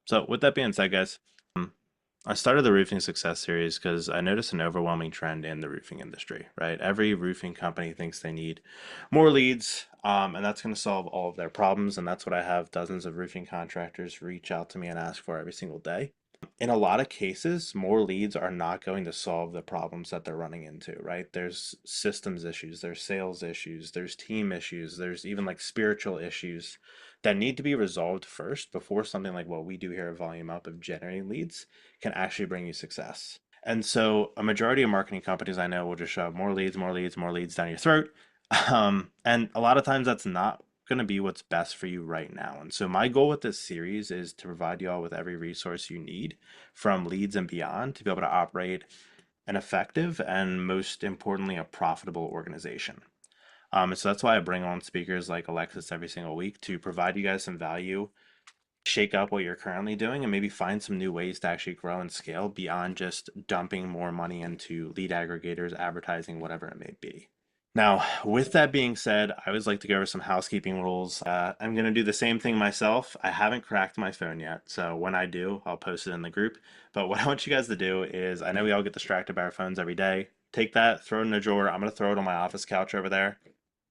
So with that being said, guys, I started the Roofing Success Series because I noticed an overwhelming trend in the roofing industry, right? Every roofing company thinks they need more leads, and that's going to solve all of their problems. And that's what I have dozens of roofing contractors reach out to me and ask for every single day. In a lot of cases, more leads are not going to solve the problems that they're running into, right? There's systems issues, there's sales issues, there's team issues, there's even like spiritual issues that need to be resolved first before something like what we do here at Volume Up of generating leads can actually bring you success. And so a majority of marketing companies I know will just shove more leads, more leads, more leads down your throat. And a lot of times that's not going to be what's best for you right now. And so my goal with this series is to provide you all with every resource you need from leads and beyond to be able to operate an effective and most importantly, a profitable organization. So that's why I bring on speakers like Alexis every single week to provide you guys some value, shake up what you're currently doing, and maybe find some new ways to actually grow and scale beyond just dumping more money into lead aggregators, advertising, whatever it may be. Now, with that being said, I always like to go over some housekeeping rules. I'm going to do the same thing myself. I haven't cracked my phone yet, so when I do, I'll post it in the group. But what I want you guys to do is, I know we all get distracted by our phones every day. Take that, throw it in a drawer. I'm going to throw it on my office couch over there,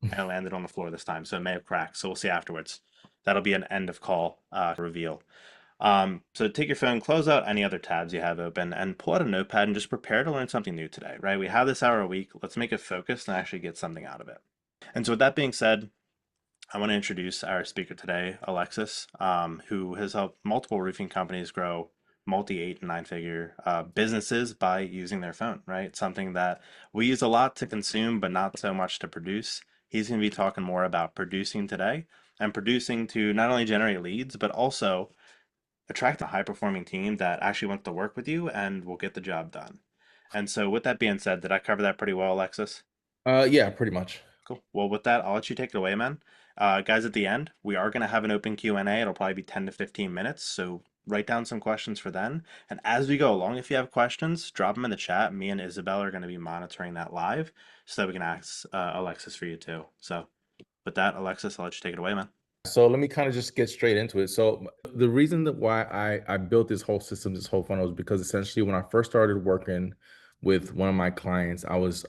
and I landed on the floor this time, so it may have cracked. So we'll see afterwards. That'll be an end of call reveal. So take your phone, close out any other tabs you have open, and pull out a notepad and just prepare to learn something new today, right? We have this hour a week. Let's make it focused and actually get something out of it. And so with that being said, I want to introduce our speaker today, Alexis, who has helped multiple roofing companies grow multi 8 and 9 figure businesses by using their phone, right? Something that we use a lot to consume, but not so much to produce. He's going to be talking more about producing today and producing to not only generate leads, but also attract a high performing team that actually wants to work with you and will get the job done. And so, with that being said, did I cover that pretty well, Alexis? Yeah, pretty much. Cool. Well, with that, I'll let you take it away, man. Guys, at the end, we are going to have an open Q&A. It'll probably be 10 to 15 minutes. So write down some questions for then. And as we go along, if you have questions, drop them in the chat. Me and Isabel are going to be monitoring that live so that we can ask Alexis for you too. So with that, Alexis, I'll let you take it away, man. So let me kind of just get straight into it. So the reason that why I built this whole system, this whole funnel, is because essentially when I first started working with one of my clients, I was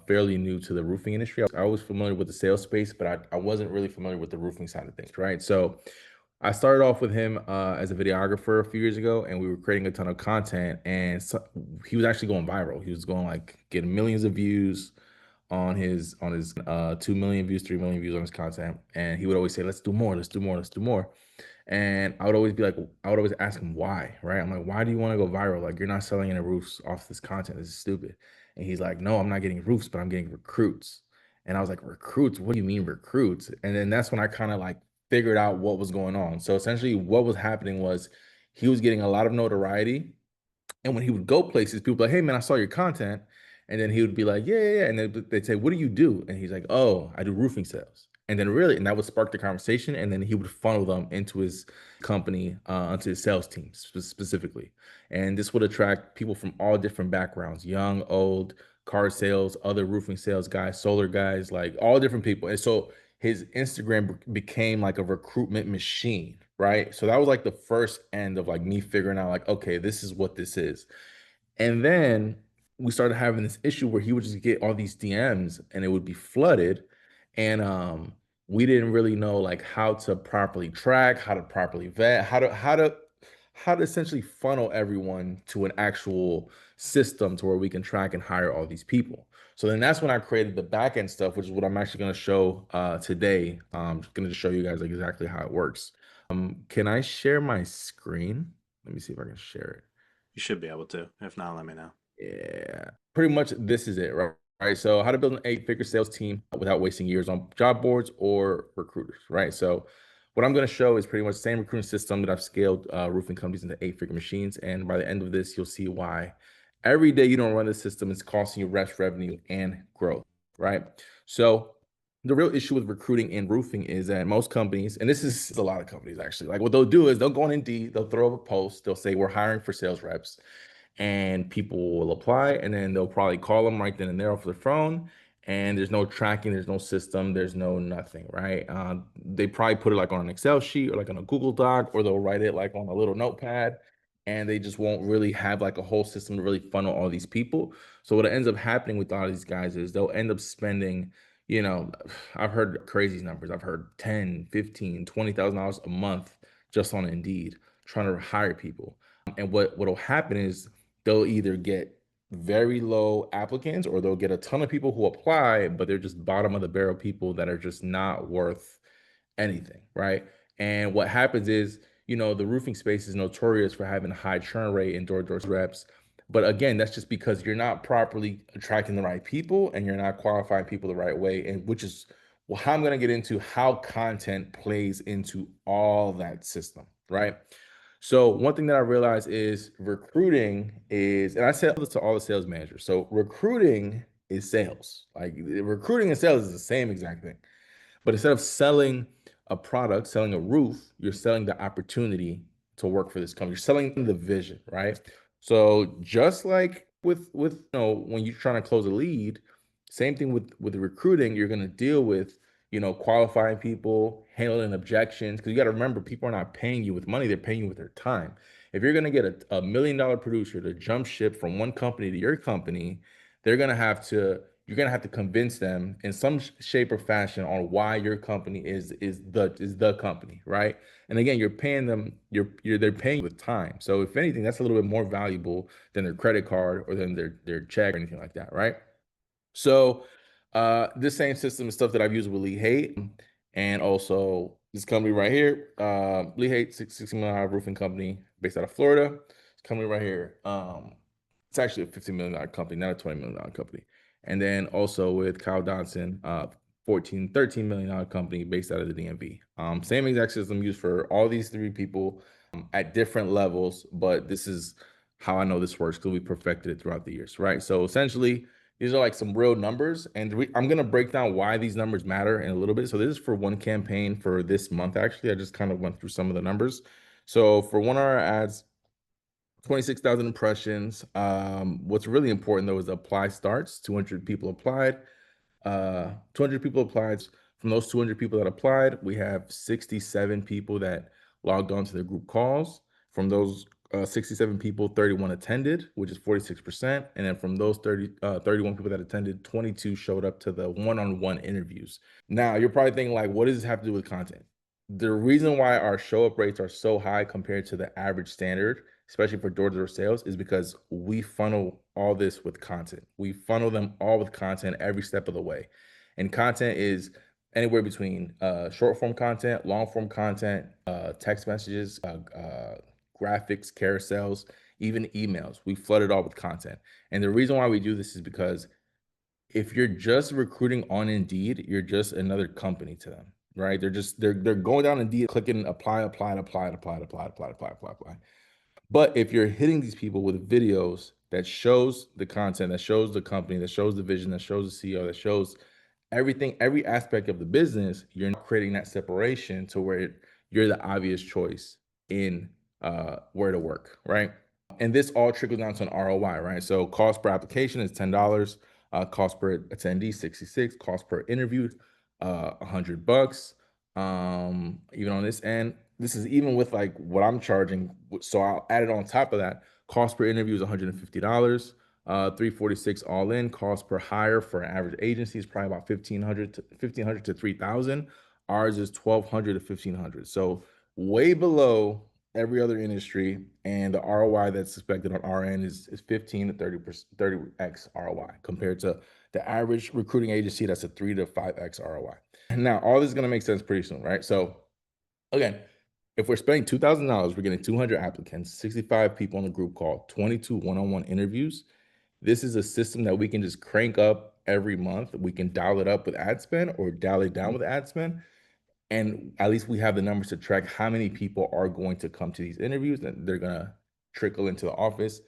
fairly new to the roofing industry. I was familiar with the sales space, but I wasn't really familiar with the roofing side of things, right? So I started off with him as a videographer a few years ago, and we were creating a ton of content. And so he was actually going viral. He was going like getting millions of views on his 2 million views, 3 million views on his content. And he would always say, let's do more, let's do more, let's do more. And I would always be like, I would always ask him why, right? I'm like, why do you want to go viral? Like, you're not selling any roofs off this content. This is stupid. And he's like, no, I'm not getting roofs, but I'm getting recruits. And I was like, recruits? What do you mean recruits? And then that's when I kind of like figured out what was going on. So essentially what was happening was he was getting a lot of notoriety, and when he would go places, people would be like, hey man, I saw your content. And then he would be like, yeah, yeah, yeah. And they'd say, what do you do? And he's like, oh, I do roofing sales. And then really, and that would spark the conversation. And then he would funnel them into his company, onto his sales team specifically. And this would attract people from all different backgrounds, young, old, car sales, other roofing sales guys, solar guys, like all different people. And so his Instagram became like a recruitment machine, right? So that was like the first end of like me figuring out like, okay, this is what this is. And then we started having this issue where he would just get all these DMs and it would be flooded. And we didn't really know like how to properly track, how to properly vet, how to essentially funnel everyone to an actual system to where we can track and hire all these people. So then that's when I created the back end stuff, which is what I'm actually going to show today. I'm going to show you guys like exactly how it works. Can I share my screen? Let me see if I can share it. You should be able to. If not, let me know. Yeah, pretty much this is it, right? Right. So, how to build an eight-figure sales team without wasting years on job boards or recruiters, right? So, what I'm going to show is pretty much the same recruiting system that I've scaled roofing companies into eight-figure machines. And by the end of this, you'll see why every day you don't run the system is costing you reps, revenue, and growth, right? So, the real issue with recruiting in roofing is that most companies, and this is a lot of companies actually, like what they'll do is they'll go on Indeed, they'll throw up a post, they'll say we're hiring for sales reps, and people will apply, and then they'll probably call them right then and there off the phone, and there's no tracking, there's no system, there's no nothing, right? They probably put it like on an Excel sheet or like on a Google Doc, or they'll write it like on a little notepad, and they just won't really have like a whole system to really funnel all these people. So what ends up happening with all these guys is they'll end up spending, you know, I've heard crazy numbers. I've heard 10, 15, $20,000 a month just on Indeed trying to hire people. And what'll happen is they'll either get very low applicants, or they'll get a ton of people who apply, but they're just bottom of the barrel people that are just not worth anything, right? And what happens is, the roofing space is notorious for having a high churn rate in door-to-door reps. But again, that's just because you're not properly attracting the right people and you're not qualifying people the right way. And which is, well, how I'm going to get into how content plays into all that system, right? So one thing that I realized is recruiting is, and I said this to all the sales managers. So recruiting is sales. Like recruiting and sales is the same exact thing. But instead of selling a product, selling a roof, you're selling the opportunity to work for this company. You're selling the vision, right? So just like with when you're trying to close a lead, same thing with recruiting, you're going to deal with qualifying people, handling objections, because you got to remember people are not paying you with money, they're paying you with their time. If you're going to get a $1 million producer to jump ship from one company to your company, they're going to have to you're gonna have to convince them in some shape or fashion on why your company is the company, right? And again, you're paying them, they're paying you with time. So if anything, that's a little bit more valuable than their credit card or than their check or anything like that, right? So this same system is stuff that I've used with Lee Haight, and also this company right here, Lee Haight, 60 million roofing company based out of Florida. This company right here. It's actually a $15 million company, not a $20 million company. And then also with Kyle Dodson, 14, $13 million company based out of the DMV. Same exact system used for all these three people at different levels, but this is how I know this works because we perfected it throughout the years, right? So essentially, these are like some real numbers, and I'm gonna break down why these numbers matter in a little bit. So this is for one campaign for this month. Actually, I just kind of went through some of the numbers. So for 1 hour ads, 26,000 impressions. What's really important though is the apply starts. 200 people applied. 200 people applied. From those 200 people that applied, we have 67 people that logged on to their group calls. From those 67 people, 31 attended, which is 46%. And then from those 31 people that attended, 22 showed up to the one-on-one interviews. Now, you're probably thinking, like, what does this have to do with content? The reason why our show up rates are so high compared to the average standard, especially for door-to-door sales, is because we funnel all this with content. We funnel them all with content every step of the way. And content is anywhere between short form content, long form content, text messages, graphics, carousels, even emails. We flood it all with content. And the reason why we do this is because if you're just recruiting on Indeed, you're just another company to them, right? They're going down Indeed, clicking apply, apply, apply, apply, apply, apply, apply, apply, apply. But if you're hitting these people with videos that shows the content, that shows the company, that shows the vision, that shows the CEO, that shows everything, every aspect of the business, you're creating that separation to where you're the obvious choice in where to work, right? And this all trickles down to an ROI, right? So cost per application is $10, cost per attendee 66, cost per interview $100. Even on this end, this is even with like what I'm charging. So I'll add it on top of that. Cost per interview is $150. 346 all in. Cost per hire for an average agency is probably about 1,500 to 3,000. Ours is 1,200 to 1,500. So way below every other industry, and the ROI that's expected on our end is 15 to 30x ROI compared to the average recruiting agency that's a 3 to 5x ROI. And now all this is going to make sense pretty soon, right? So again, if we're spending $2,000, we're getting 200 applicants, 65 people on the group call, 22 one-on-one interviews. This is a system that we can just crank up every month. We can dial it up with ad spend or dial it down with ad spend. And at least we have the numbers to track how many people are going to come to these interviews, and they're going to trickle into the office,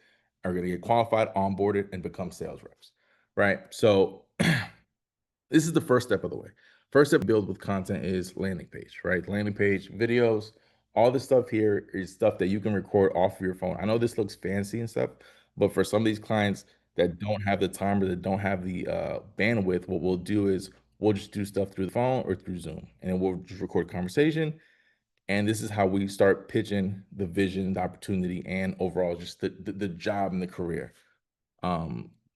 are going to get qualified, onboarded, and become sales reps, right? So this is the first step of the way. First step, build with content, is landing page, right? Landing page, videos, all this stuff here is stuff that you can record off of your phone. I know this looks fancy and stuff, but for some of these clients, that don't have the time or that don't have the bandwidth, what we'll do is we'll just do stuff through the phone or through Zoom, and then we'll just record conversation. And this is how we start pitching the vision, the opportunity, and overall just the job and the career.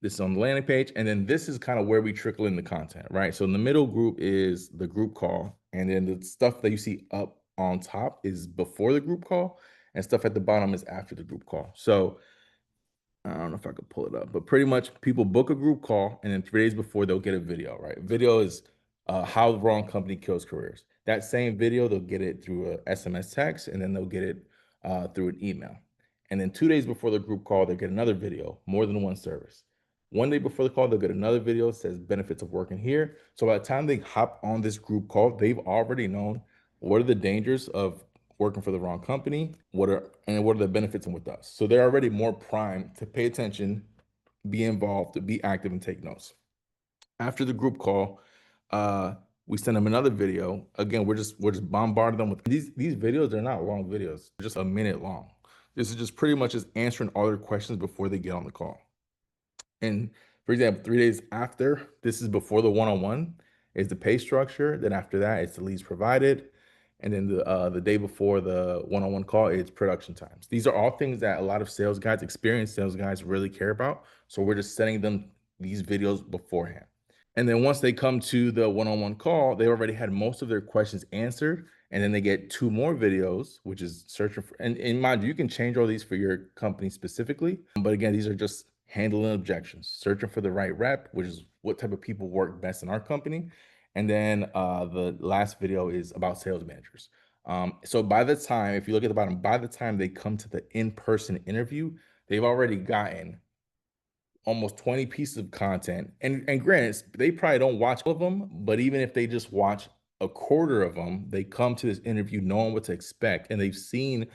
This is on the landing page, and then this is kind of where we trickle in the content, right? So in the middle group is the group call, and then the stuff that you see up on top is before the group call, and stuff at the bottom is after the group call. So I don't know if I could pull it up, but pretty much people book a group call, and then 3 days before they'll get a video, right? Video is how the wrong company kills careers. That same video, they'll get it through a SMS text, and then they'll get it through an email. And then 2 days before the group call, they'll get another video, more than one service. One day before the call, they'll get another video that says benefits of working here. So by the time they hop on this group call, they've already known what are the dangers of working for the wrong company, what are the benefits with us. So they're already more primed to pay attention, be involved, to be active, and take notes. After the group call, we send them another video. Again, we're just bombarding them with these videos. They're not long videos, they're just a minute long. This is just pretty much just answering all their questions before they get on the call. And for example, 3 days after, this is before the one-on-one, is the pay structure. Then after that, it's the leads provided. And then the day before the one-on-one call, it's production times. These are all things that a lot of sales guys, experienced sales guys, really care about. So we're just sending them these videos beforehand. And then once they come to the one-on-one call, they already had most of their questions answered. And then they get 2 more videos, which is searching for, and mind you, you can change all these for your company specifically. But again, these are just handling objections, searching for the right rep, which is what type of people work best in our company. And then the last video is about sales managers. So by the time, if you look at the bottom, by the time they come to the in-person interview, they've already gotten almost 20 pieces of content. And granted, they probably don't watch all of them, but even if they just watch a quarter of them, they come to this interview knowing what to expect. And they've seen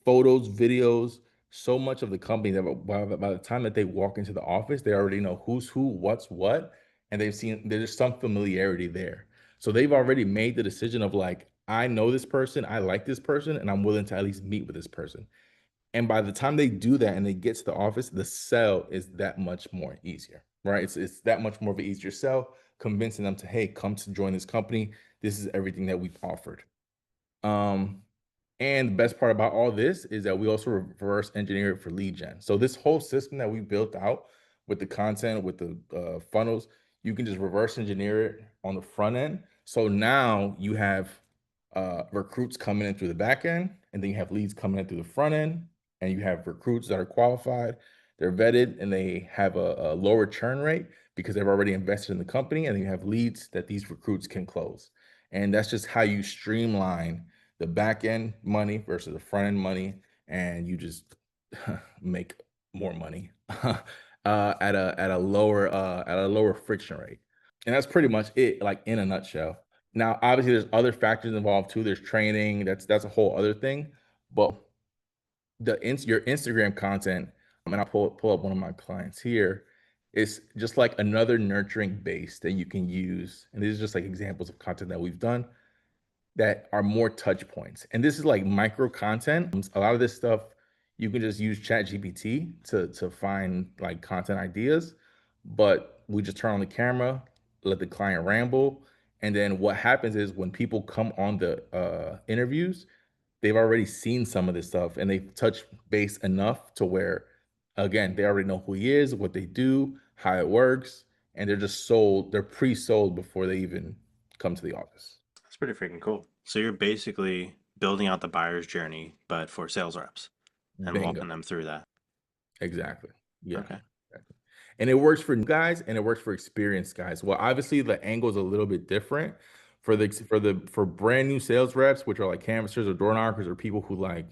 photos, videos, so much of the company that by the time that they walk into the office, they already know who's who, what's what, and they've seen there's some familiarity there. So they've already made the decision of like, I know this person, I like this person, and I'm willing to at least meet with this person. And by the time they do that and they get to the office, the sell is that much more easier, right? It's that much more of an easier sell, convincing them to, hey, come to join this company. This is everything that we've offered. Um, and the best part about all this is that we also reverse engineer it for lead gen. So this whole system that we built out with the content, with the funnels, you can just reverse engineer it on the front end. So now you have recruits coming in through the back end, and then you have leads coming in through the front end, and you have recruits that are qualified, they're vetted, and they have a lower churn rate because they've already invested in the company, and then you have leads that these recruits can close. And that's just how you streamline the back end money versus the front end money, and you just make more money at a lower friction rate. And that's pretty much it, like in a nutshell. Now, obviously, there's other factors involved too. There's training. That's a whole other thing. But your Instagram content, and I'll pull up one of my clients here. It's just like another nurturing base that you can use. And these are just like examples of content that we've done that are more touch points. And this is like micro content. A lot of this stuff you can just use Chat GPT to find like content ideas, but we just turn on the camera, let the client ramble. And then what happens is when people come on the interviews, they've already seen some of this stuff and they've touched base enough to where, again, they already know who he is, what they do, how it works, and they're just sold, they're pre-sold before they even come to the office. That's pretty freaking cool. So you're basically building out the buyer's journey, but for sales reps and Bingo. walking them through that. Exactly. Yeah. Okay. Exactly. And it works for new guys and it works for experienced guys. Well, obviously the angle is a little bit different for brand new sales reps, which are like canvassers or door knockers or people who like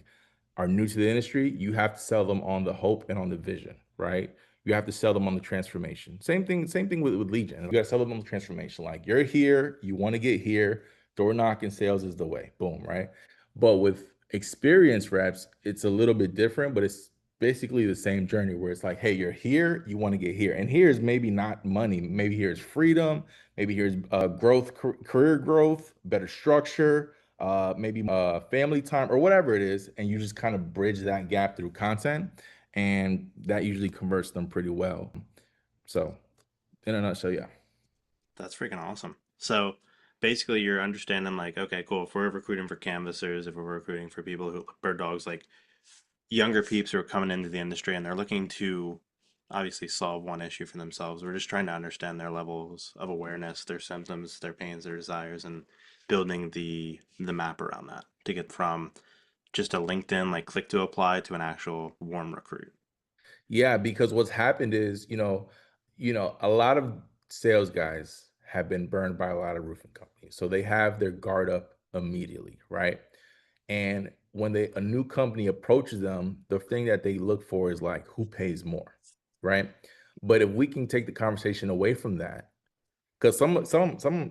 are new to the industry. You have to sell them on the hope and on the vision, right? You have to sell them on the transformation. Same thing with Legion. You got to sell them on the transformation. Like you're here, you want to get here. Door knocking sales is the way. Boom, right? But with experienced reps, it's a little bit different, but it's basically the same journey where it's like, hey, you're here, you want to get here. And here's maybe not money. Maybe here's freedom. Maybe here's growth, career growth, better structure, maybe family time or whatever it is. And you just kind of bridge that gap through content. and that usually converts them pretty well. So, in a nutshell, yeah. That's freaking awesome. So basically, you're understanding like, okay, cool. If we're recruiting for canvassers, if we're recruiting for people who bird dogs, like younger peeps who are coming into the industry and they're looking to obviously solve one issue for themselves. We're just trying to understand their levels of awareness, their symptoms, their pains, their desires, and building the map around that to get from just a LinkedIn like click to apply to an actual warm recruit. Yeah, because what's happened is, a lot of sales guys have been burned by a lot of roofing companies. So they have their guard up immediately, right? And when a new company approaches them, the thing that they look for is like who pays more, right? But if we can take the conversation away from that, because some of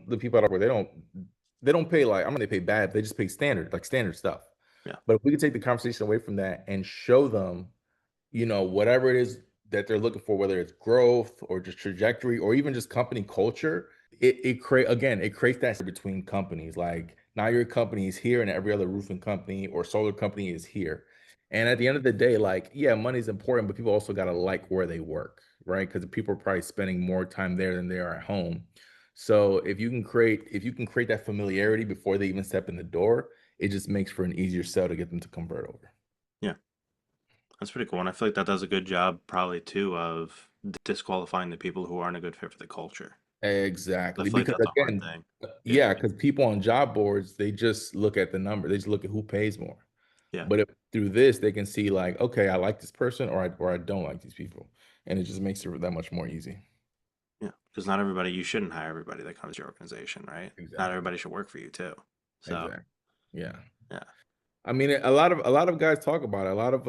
the people out where they don't pay like, I'm gonna pay bad, they just pay standard, like standard stuff. Yeah. But if we can take the conversation away from that and show them, whatever it is that they're looking for, whether it's growth or just trajectory or even just company culture, it creates that between companies. Like now your company is here and every other roofing company or solar company is here. And at the end of the day, like, yeah, money's important, but people also gotta like where they work, right? Because people are probably spending more time there than they are at home. So if you can create that familiarity before they even step in the door, it just makes for an easier sell to get them to convert over. Yeah. That's pretty cool. And I feel like that does a good job probably too of disqualifying the people who aren't a good fit for the culture. I Exactly, feel like because that's a hard again, thing. Yeah. yeah, because people on job boards, they just look at the number. They just look at who pays more. Yeah. But if through this, they can see like, okay, I like this person or I don't like these people. And it just makes it that much more easy. Yeah. Because not everybody, you shouldn't hire everybody that comes to your organization, right? Not Exactly. everybody should work for you too. So, Exactly. Yeah. yeah. I mean, a lot of guys talk about it. A lot of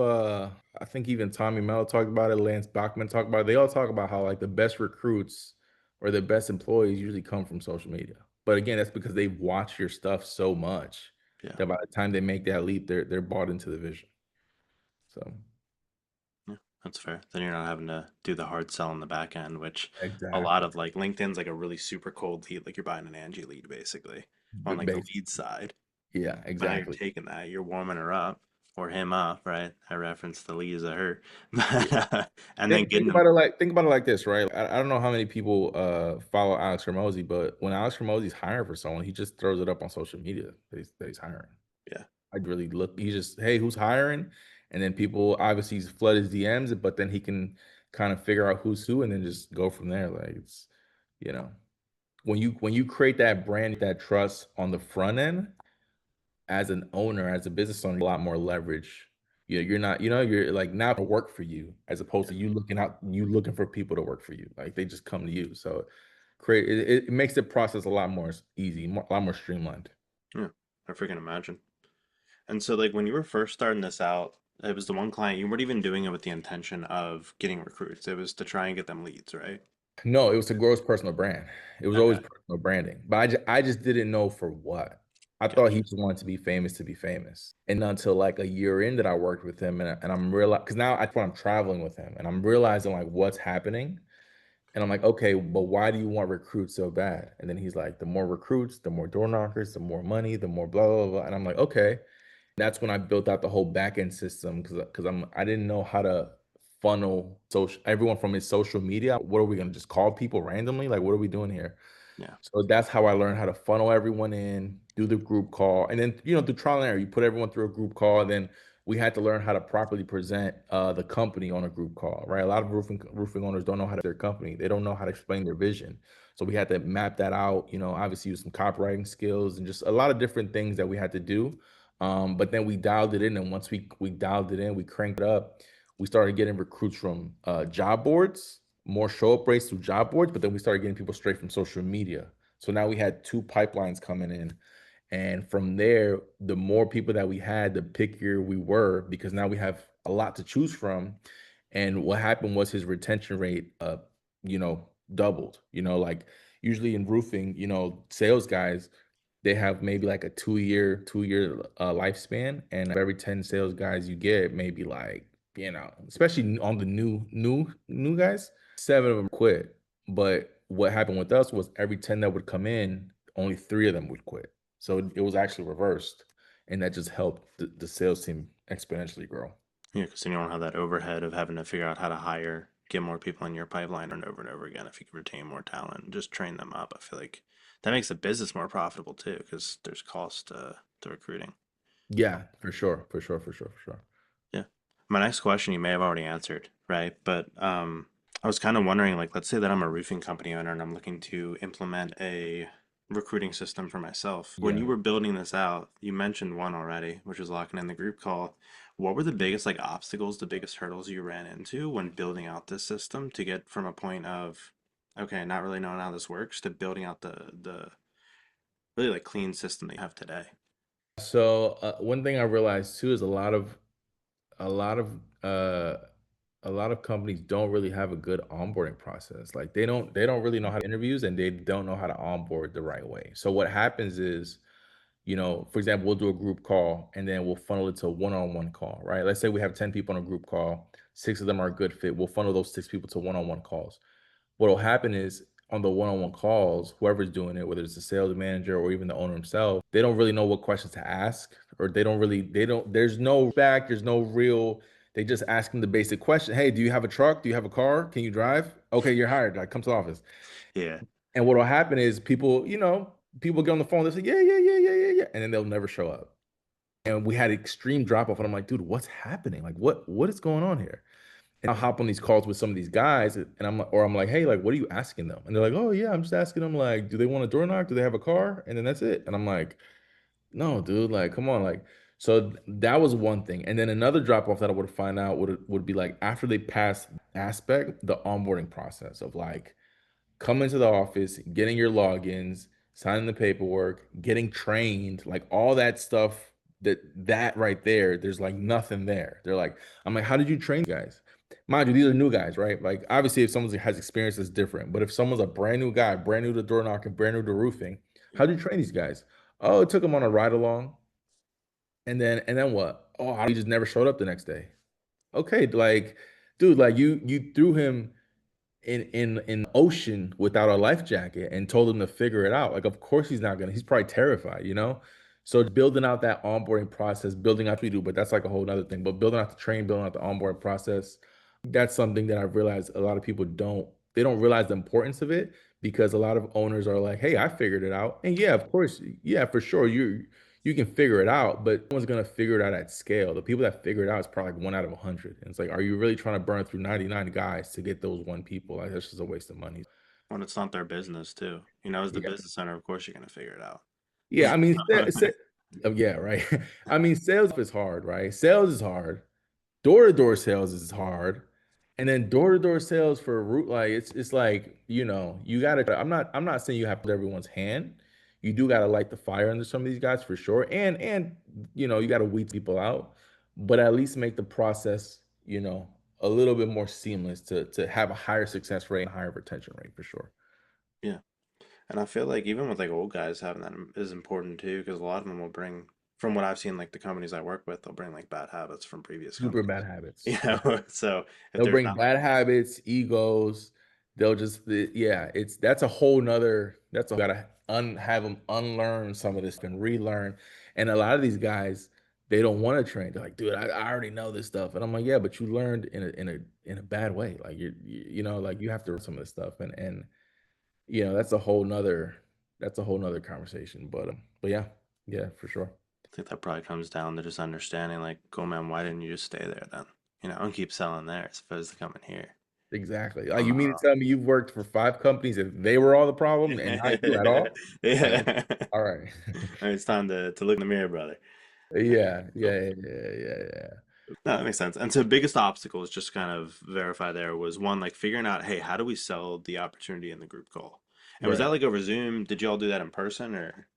I think even Tommy Mello talked about it, Lance Bachman talked about it. They all talk about how like the best recruits or the best employees usually come from social media. But again, that's because they've watched your stuff so much Yeah. that by the time they make that leap, they're bought into the vision. So Yeah. That's fair. Then you're not having to do the hard sell in the back end, which a lot exactly. of like LinkedIn's like a really super cold lead. Like you're buying an Angie lead basically on like the Basically. lead side. Yeah, But now you're exactly. taking that, you're warming her up or him up, right? I referenced the lead as a her. Yeah. And then Think getting them. about it like this, right? I don't know how many people follow Alex Ramosi, but when Alex Ramosi's hiring for someone, he just throws it up on social media that he's hiring. Yeah. I really look. He just, hey, who's hiring? And then people obviously he's flood his DMs, but then he can kind of figure out who's who, and then just go from there. Like it's, you know, when you create that brand, that trust on the front end, as an owner, as a business owner, a lot more leverage. You're not, you're like now to work for you, as opposed to you looking for people to work for you. Like they just come to you. So it makes the process a lot more easy, a lot more streamlined. Yeah. I freaking imagine. And so like when you were first starting this out, it was the one client you weren't even doing it with the intention of getting recruits. It was to try and get them leads, right? No, it was to grow his personal brand. It was Okay. always personal branding, but I just didn't know for what. I thought he Gotcha. just wanted to be famous. And until like a year in that I worked with him, and I'm realizing because now I'm traveling with him, and I'm realizing like what's happening. And I'm like, okay, but why do you want recruits so bad? And then he's like, the more recruits, the more door knockers, the more money, the more blah blah blah. And I'm like, okay. That's when I built out the whole back end system because I didn't know how to funnel social everyone from his social media. What are we gonna just call people randomly? Like, what are we doing here? Yeah. So that's how I learned how to funnel everyone in, do the group call, and then through trial and error, you put everyone through a group call, and then we had to learn how to properly present the company on a group call, right? A lot of roofing owners don't know how to their company. They don't know how to explain their vision. So we had to map that out. Obviously use some copywriting skills and just a lot of different things that we had to do. But then we dialed it in, and once we dialed it in, we cranked it up. We started getting recruits from job boards, more show up rates through job boards, but then we started getting people straight from social media. So now we had two pipelines coming in. And from there, the more people that we had, the pickier we were because now we have a lot to choose from. And what happened was his retention rate doubled. Like usually in roofing, sales guys, they have maybe like a two year lifespan. And every 10 sales guys you get, maybe like, especially on the new guys, 7 of them quit. But what happened with us was every 10 that would come in, only 3 of them would quit. So it was actually reversed. And that just helped the sales team exponentially grow. Yeah, because then you don't have that overhead of having to figure out how to hire, get more people in your pipeline and over again. If you can retain more talent and just train them up, I feel like that makes the business more profitable too, because there's cost to recruiting. Yeah, for sure, for sure, for sure, for sure. Yeah. My next question you may have already answered, right? But I was kind of wondering, like, let's say that I'm a roofing company owner and I'm looking to implement a recruiting system for myself. When Yeah. you were building this out, you mentioned one already, which was locking in the group call. What were the biggest like obstacles, the biggest hurdles you ran into when building out this system to get from a point of, okay, not really knowing how this works to building out the really like clean system that you have today? So one thing I realized too is a lot of uh a lot of companies don't really have a good onboarding process. Like they don't really know how to interviews and they don't know how to onboard the right way. So what happens is, for example, we'll do a group call and then we'll funnel it to a one-on-one call, right? Let's say we have 10 people on a group call, six of them are a good fit. We'll funnel those six people to one-on-one calls. What'll happen is on the one-on-one calls, whoever's doing it, whether it's the sales manager or even the owner himself, they don't really know what questions to ask, or there's no back, there's no real, they just ask them the basic question. Hey, do you have a truck? Do you have a car? Can you drive? Okay, you're hired. Like, come to the office. Yeah. And what'll happen is people get on the phone, they say, yeah, yeah, yeah, yeah, yeah, yeah, and then they'll never show up. And we had extreme drop off, and I'm like, dude, what's happening? Like, what is going on here? And I'll hop on these calls with some of these guys, and I'm like, hey, like, what are you asking them? And they're like, oh yeah, I'm just asking them, like, do they want a door knock? Do they have a car? And then that's it. And I'm like, no, dude, like, come on, like. So that was one thing. And then another drop off that I would find out would be like after they pass aspect, the onboarding process of like coming to the office, getting your logins, signing the paperwork, getting trained, like all that stuff, that right there, there's like nothing there. They're like, I'm like, how did you train guys? Mind you, these are new guys, right? Like obviously if someone has experience, it's different. But if someone's a brand new guy, brand new to door knocking, brand new to roofing, how do you train these guys? Oh, it took them on a ride along. And then what? Oh, he just never showed up the next day. Okay, like, dude, like you threw him in ocean without a life jacket and told him to figure it out. Like, of course he's not gonna. He's probably terrified. So building out that onboarding process, building out we do, but that's like a whole nother thing. But building out the train, building out the onboarding process, that's something that I've realized a lot of people don't realize the importance of it because a lot of owners are like, hey, I figured it out. And yeah, of course, yeah, for sure, you can figure it out, but no one's gonna figure it out at scale. The people that figure it out is probably like 1 out of 100. And it's like, are you really trying to burn through 99 guys to get those one people? Like that's just a waste of money. When it's not their business too. You know, as the Yeah. business owner, of course you're gonna figure it out. Yeah, I mean, oh, yeah, right. I mean, sales is hard, right? Sales is hard. Door-to-door sales is hard. And then door-to-door sales for root, like it's like, you gotta I'm not saying you have to hold everyone's hand. You do gotta light the fire under some of these guys for sure. And you gotta weed people out, but at least make the process, a little bit more seamless to have a higher success rate and higher retention rate for sure. Yeah. And I feel like even with like old guys having that is important too, because a lot of them will bring, from what I've seen, like the companies I work with, they'll bring like bad habits from previous Super bad companies. habits. You know, so if They'll there's bring not bad habits, egos. They'll just, yeah, that's a whole nother, gotta have them unlearn some of this and relearn. And a lot of these guys, they don't want to train. They're like, dude, I already know this stuff. And I'm like, yeah, but you learned in a bad way. Like like you have to learn some of this stuff. And that's a whole nother conversation. But yeah, yeah, for sure. I think that probably comes down to just understanding, like, go man, why didn't you just stay there then? You know, and keep selling there as opposed to coming here Exactly. Like, on you the mean to tell me you've worked for 5 companies and they were all the problem and not you at road. all? Like, okay, Yeah. all right. It's time to look in the mirror, brother. Yeah, Cool. yeah, yeah, yeah, yeah, yeah. No, that makes sense. And so biggest obstacles, just kind of verify there, was one like figuring out, hey, how do we sell the opportunity in the group call? And was that Right. like over Zoom? Did you all do that in person or?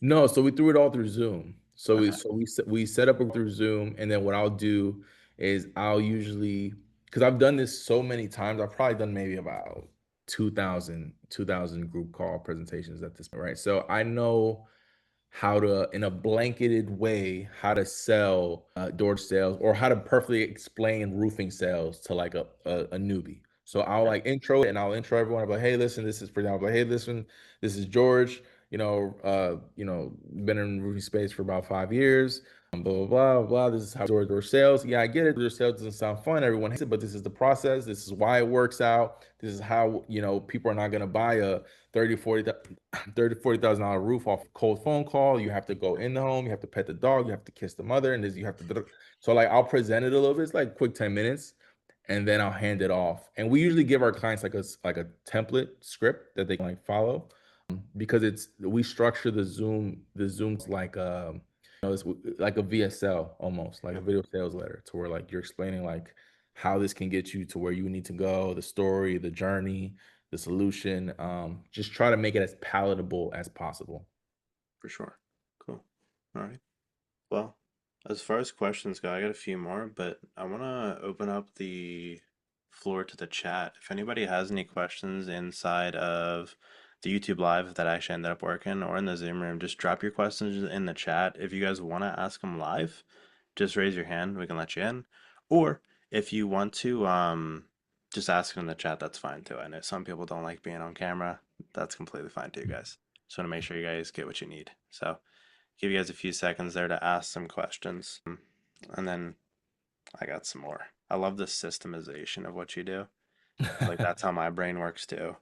No, so we threw it all through Zoom. So we Okay. so we set up through Zoom, and then what I'll do is I'll usually, because I've done this so many times, I've probably done maybe about 2,000 group call presentations at this point, right? So I know how to, in a blanketed way, how to sell door sales or how to perfectly explain roofing sales to like a newbie. So I'll Yeah. like intro it and I'll intro everyone. I'm like, hey, listen, this is for example, like, hey, listen, this is George. been in roofing space for about 5 years. Blah blah blah blah. This is how door sales. Yeah, I get it. Door sales doesn't sound fun. Everyone hates it, but this is the process. This is why it works out. This is how people are not gonna buy a 30, 40, $30,000 roof off a cold phone call. You have to go in the home. You have to pet the dog. You have to kiss the mother, and this you have to. So like I'll present it a little bit. It's like quick 10 minutes, and then I'll hand it off. And we usually give our clients like a template script that they can like follow, because we structure the Zooms like it's like a VSL, almost like a Yeah, video sales letter, to where like you're explaining like how this can get you to where you need to go, the story, the journey, the solution. Just try to make it as palatable as possible. for sure. Cool. All right. Well, as far as questions go, I got a few more, but I want to open up the floor to the chat. If anybody has any questions inside of the YouTube Live that actually ended up working or in the Zoom room, just drop your questions in the chat. If you guys want to ask them live, just raise your hand. We can let you in. Or if you want to just ask it in the chat, that's fine too. I know some people don't like being on camera. That's completely fine too, guys. Just want to make sure you guys get what you need. So give you guys a few seconds there to ask some questions. And then I got some more. I love the systemization of what you do. I feel like that's how my brain works too.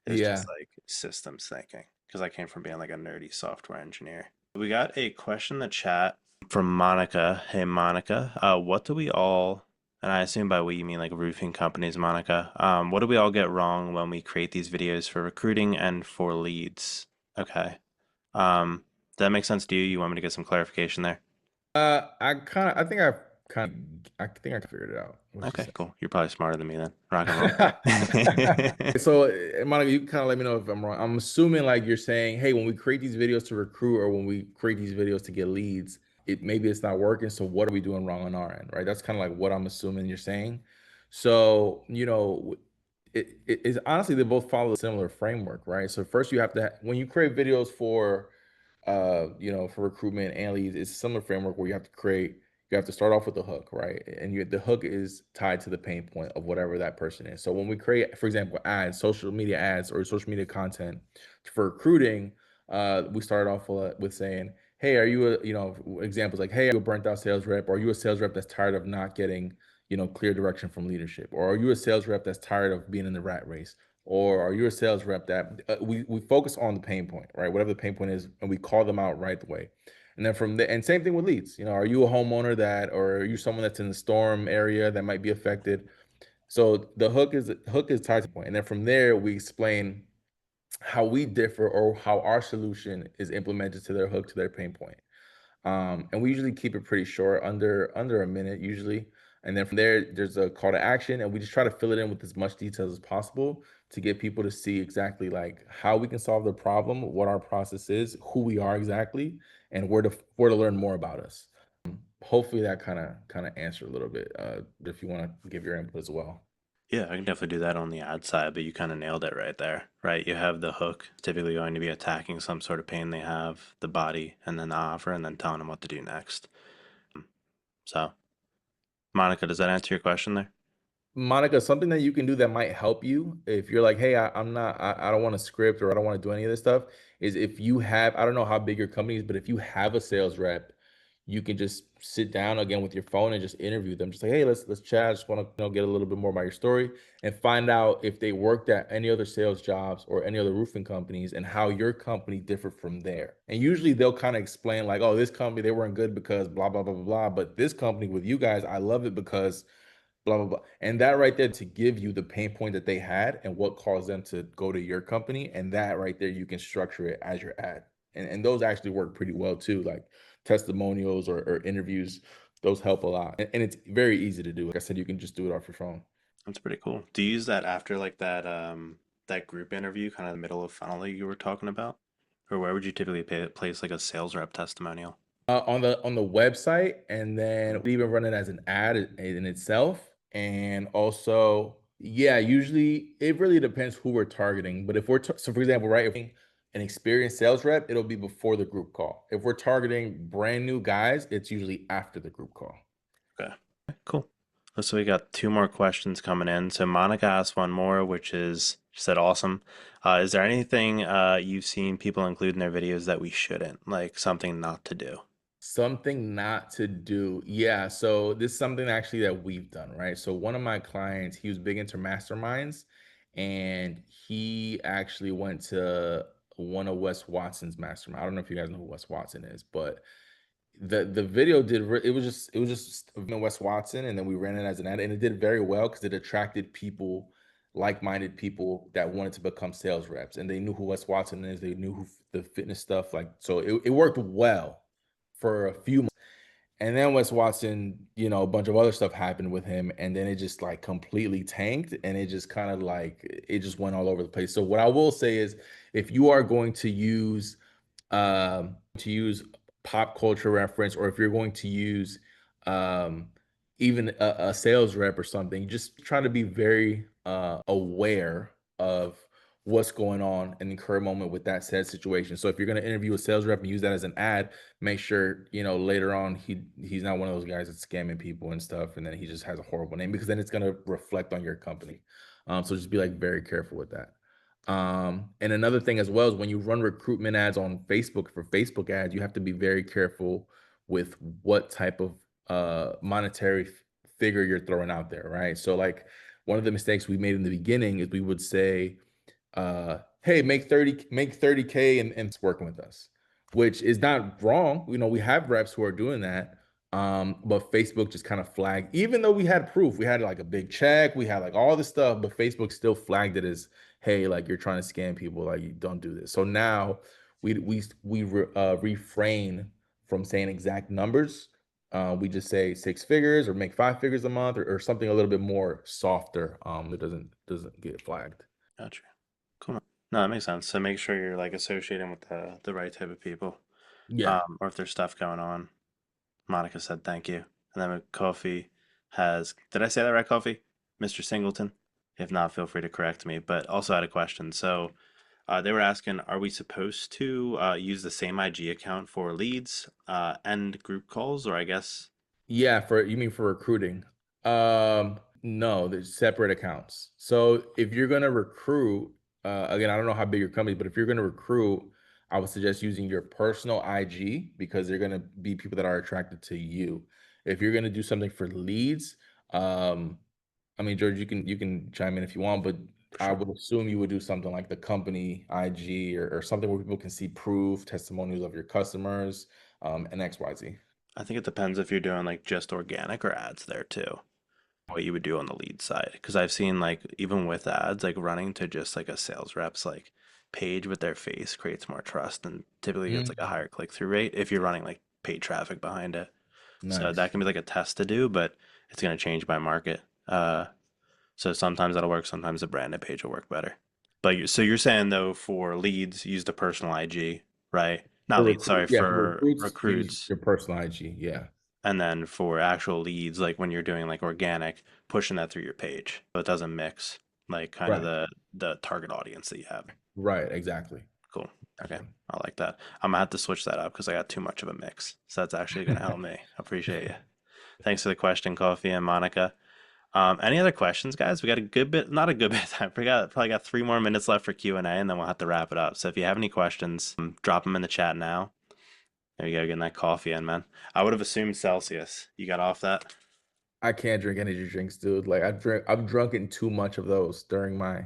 It's Yeah. just like systems thinking. Because I came from being like a nerdy software engineer. We got a question in the chat from Monica. Hey Monica, what do we all, and I assume by we you mean like roofing companies, Monica. What do we all get wrong when we create these videos for recruiting and for leads? Okay. Does that make sense to you? You want me to get some clarification there? I think I think I figured it out. What you Okay, said. cool. You're probably smarter than me then. Rock and roll. So, Monica, you kind of let me know if I'm wrong. I'm assuming like you're saying, hey, when we create these videos to recruit or when we create these videos to get leads, maybe it's not working. So what are we doing wrong on our end, right? That's kind of like what I'm assuming you're saying. So, it's honestly they both follow a similar framework, right? So first you have to when you create videos for recruitment and leads, it's a similar framework where you have to start off with the hook, right? And the hook is tied to the pain point of whatever that person is. So when we create, for example, ads, social media ads or social media content for recruiting, we start off with saying, hey, are you examples like, hey, are you a burnt out sales rep? Or are you a sales rep that's tired of not getting, clear direction from leadership? Or are you a sales rep that's tired of being in the rat race? Or are you a sales rep that we focus on the pain point, right? Whatever the pain point is, and we call them out right away. And then from there, and same thing with leads. Are you a homeowner or are you someone that's in the storm area that might be affected? So the hook is tied to the point. And then from there, we explain how we differ or how our solution is implemented to their hook, to their pain point. And we usually keep it pretty short, under a minute usually. And then from there, there's a call to action, and we just try to fill it in with as much details as possible to get people to see exactly like how we can solve the problem, what our process is, who we are exactly, and where to learn more about us. Hopefully that kind of answered a little bit. If you want to give your input as well. Yeah, I can definitely do that on the ad side, but you kind of nailed it right there, right? You have the hook, typically going to be attacking some sort of pain they have, the body, and then the offer, and then telling them what to do next. So, Monica, does that answer your question there? Monica, something that you can do that might help you if you're like, hey, I don't want to script or I don't want to do any of this stuff, is if you have, I don't know how big your company is, but if you have a sales rep, you can just sit down again with your phone and just interview them. Just like, hey, let's chat. I just want to get a little bit more about your story and find out if they worked at any other sales jobs or any other roofing companies and how your company differed from there. And usually they'll kind of explain like, oh, this company, they weren't good because blah, blah, blah, blah, blah. But this company with you guys, I love it because blah blah blah. And that right there to give you the pain point that they had and what caused them to go to your company. And that right there, you can structure it as your ad. And those actually work pretty well too, like testimonials or interviews. Those help a lot. And it's very easy to do. Like I said, you can just do it off your phone. That's pretty cool. Do you use that after like that group interview, kind of the middle of funnel that you were talking about? Or where would you typically place like a sales rep testimonial? On the website, and then we even run it as an ad in itself. And also, yeah, usually it really depends who we're targeting. But if so, for example, right, if an experienced sales rep, it'll be before the group call. If we're targeting brand new guys, it's usually after the group call. Okay, cool. So we got two more questions coming in. So Monica asked one more, which is, she said, awesome. Is there anything you've seen people include in their videos that we shouldn't, like something not to do? Something not to do. Yeah. So this is something actually that we've done, right? So one of my clients, he was big into masterminds, and he actually went to one of Wes Watson's mastermind. I don't know if you guys know who Wes Watson is, but the video did it was just Wes Watson, and then we ran it as an ad, and it did very well because it attracted people, like-minded people that wanted to become sales reps, and they knew who Wes Watson is. They knew who the fitness stuff, like, so it worked well for a few months. And then Wes Watson, a bunch of other stuff happened with him, and then it just like completely tanked, and it just kind of like it just went all over the place. So what I will say is, if you are going to use pop culture reference, or if you're going to use um, even a sales rep or something, just try to be very aware of what's going on in the current moment with that said situation. So if you're going to interview a sales rep and use that as an ad, make sure later on he's not one of those guys that's scamming people and stuff, and then he just has a horrible name, because then it's going to reflect on your company. So just be like very careful with that. And another thing as well is, when you run recruitment ads on Facebook for Facebook ads, you have to be very careful with what type of monetary figure you're throwing out there, right? So like, one of the mistakes we made in the beginning is we would say, hey, make 30K and it's working with us, which is not wrong. We have reps who are doing that. But Facebook just kind of flagged, even though we had proof, we had like a big check, we had like all this stuff, but Facebook still flagged it as, hey, like, you're trying to scam people, like, you don't do this. So now refrain from saying exact numbers. We just say six figures, or make five figures a month, or something a little bit more softer. That doesn't get flagged. Gotcha. Cool. No, that makes sense. So make sure you're like associating with the right type of people, Yeah. or if there's stuff going on. Monica said thank you. And then Coffee has, did I say that right, Coffee? Mr. Singleton? If not, feel free to correct me. But also had a question. So they were asking, are we supposed to use the same IG account for leads and group calls, or I guess, Yeah, you mean for recruiting? No, there's separate accounts. So if you're gonna recruit, again, I don't know how big your company, but if you're gonna recruit, I would suggest using your personal IG, because they're gonna be people that are attracted to you. If you're gonna do something for leads, um, I mean, George, you can chime in if you want, but for I sure. would assume you would do something like the company IG, or something where people can see proof, testimonials of your customers, and XYZ. I think it depends if you're doing like just organic or ads there too. What you would do on the lead side. Because I've seen like even with ads, like running to just like a sales rep's like page with their face creates more trust and typically gets like a Mm, higher click through rate if you're running like paid traffic behind it. So that nice. can be like a test to do, but it's going to change by market. So sometimes that'll work, sometimes the branded page will work better. But so you're saying though for leads, use the personal IG, right? Not leads, sorry, For for recruits, use recruits. your personal IG. Yeah. And then for actual leads, like when you're doing like organic, pushing that through your page, so it doesn't mix like kind of Right. the target audience that you have. Right. Exactly. Cool. Okay, Exactly. I like that. I'm gonna have to switch that up because I got too much of a mix. So that's actually gonna help me. Appreciate you. Thanks for the question, Coffee and Monica. Any other questions, guys? We got a good bit, not a good bit of time. We got probably got 3 more minutes left for Q and then we'll have to wrap it up. So if you have any questions, drop them in the chat now. There you go, getting that coffee in, man. I would have assumed Celsius. You got off that? I can't drink energy drinks, dude. Like, I've drunken too much of those during my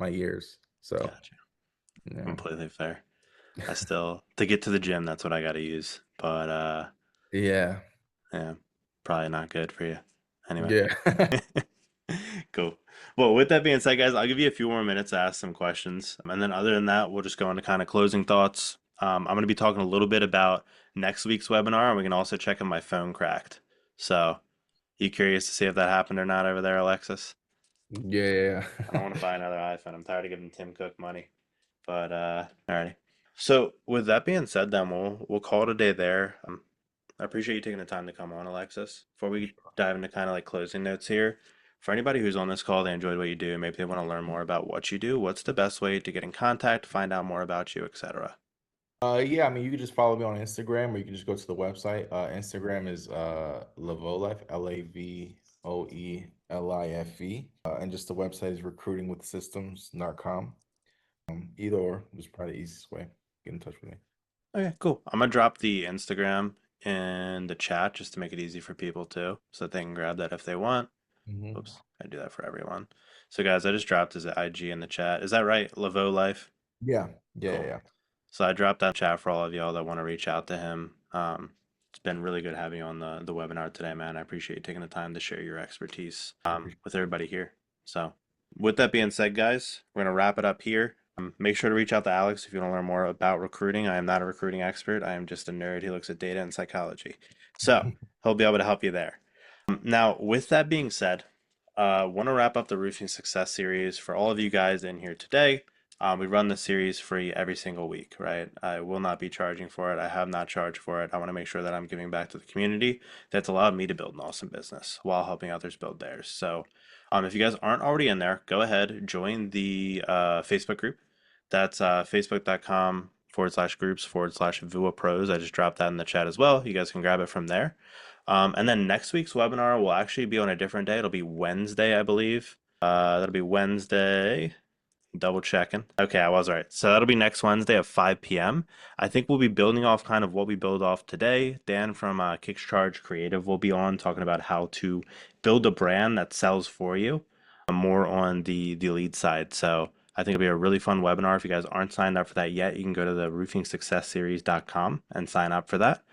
years. So Gotcha. yeah. Completely fair. I still to get to the gym, that's what I got to use. But Yeah. yeah, probably not good for you. Anyway. Yeah. Cool. Well, with that being said, guys, I'll give you a few more minutes to ask some questions. And then other than that, we'll just go into kind of closing thoughts. I'm going to be talking a little bit about next week's webinar, and we can also check if my phone cracked. So, you curious to see if that happened or not over there, Alexis? Yeah. I don't want to buy another iPhone. I'm tired of giving Tim Cook money. But alrighty. So with that being said, then we'll call it a day there. I appreciate you taking the time to come on, Alexis. Before we dive into kind of like closing notes here, for anybody who's on this call, they enjoyed what you do, maybe they want to learn more about what you do. What's the best way to get in contact, find out more about you, etc.? Yeah, I mean, you can just follow me on Instagram, or you can just go to the website. Instagram is Lavoe Life, Lavoe. OELIFE. And just the website is recruitingwithsystems.com. Either or is probably the easiest way. Get in touch with me. Okay, cool. I'm gonna drop the Instagram in the chat just to make it easy for people too, so that they can grab that if they want. Hmm. Oops, I do that for everyone. So guys, I just dropped his IG in the chat. Is that right? Lavoe Life? Yeah, yeah, yeah, Cool. yeah. So I dropped that in chat for all of y'all that want to reach out to him. It's been really good having you on the webinar today, man. I appreciate you taking the time to share your expertise Appreciate with everybody here. So, with that being said, guys, we're gonna wrap it up here. Make sure to reach out to Alex if you want to learn more about recruiting. I am not a recruiting expert. I am just a nerd who looks at data and psychology. So it. he'll be able to help you there. Now, with that being said, want to wrap up the roofing success series for all of you guys in here today. We run the series free every single week, right? I will not be charging for it. I have not charged for it. I want to make sure that I'm giving back to the community that's allowed me to build an awesome business while helping others build theirs. So, if you guys aren't already in there, go ahead, join the Facebook group. That's facebook.com/groups/VUA Pros. I just dropped that in the chat as well. You guys can grab it from there. And then next week's webinar will actually be on a different day. It'll be Wednesday, I believe. That'll be Wednesday. Double checking. Okay, I was right. So that'll be next Wednesday at 5 p.m. I think we'll be building off kind of what we build off today. Dan from Kickcharge Creative will be on talking about how to build a brand that sells for you, more on the lead side. So I think it'll be a really fun webinar. If you guys aren't signed up for that yet, you can go to the roofingsuccessseries.com and sign up for that.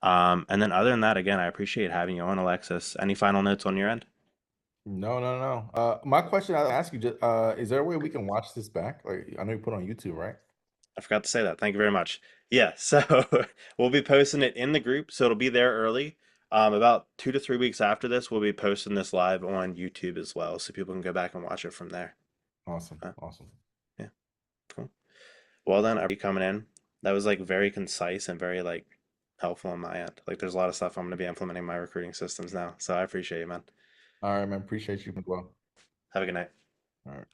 And then other than that, again, I appreciate having you on, Alexis. Any final notes on your end? No, no, no. My question I ask you, just is there a way we can watch this back? Like, I know you put it on YouTube, right? I forgot to say that. Thank you very much. Yeah, so we'll be posting it in the group, so it'll be there early. About 2 to 3 weeks after this, we'll be posting this live on YouTube as well, so people can go back and watch it from there. Awesome, Uh, awesome. yeah, cool. Well then, are you coming in? That was like very concise and very like helpful on my end. Like, there's a lot of stuff I'm going to be implementing in my recruiting systems now, so I appreciate you, man. All right, man. Appreciate you as well. Have a good night. All right.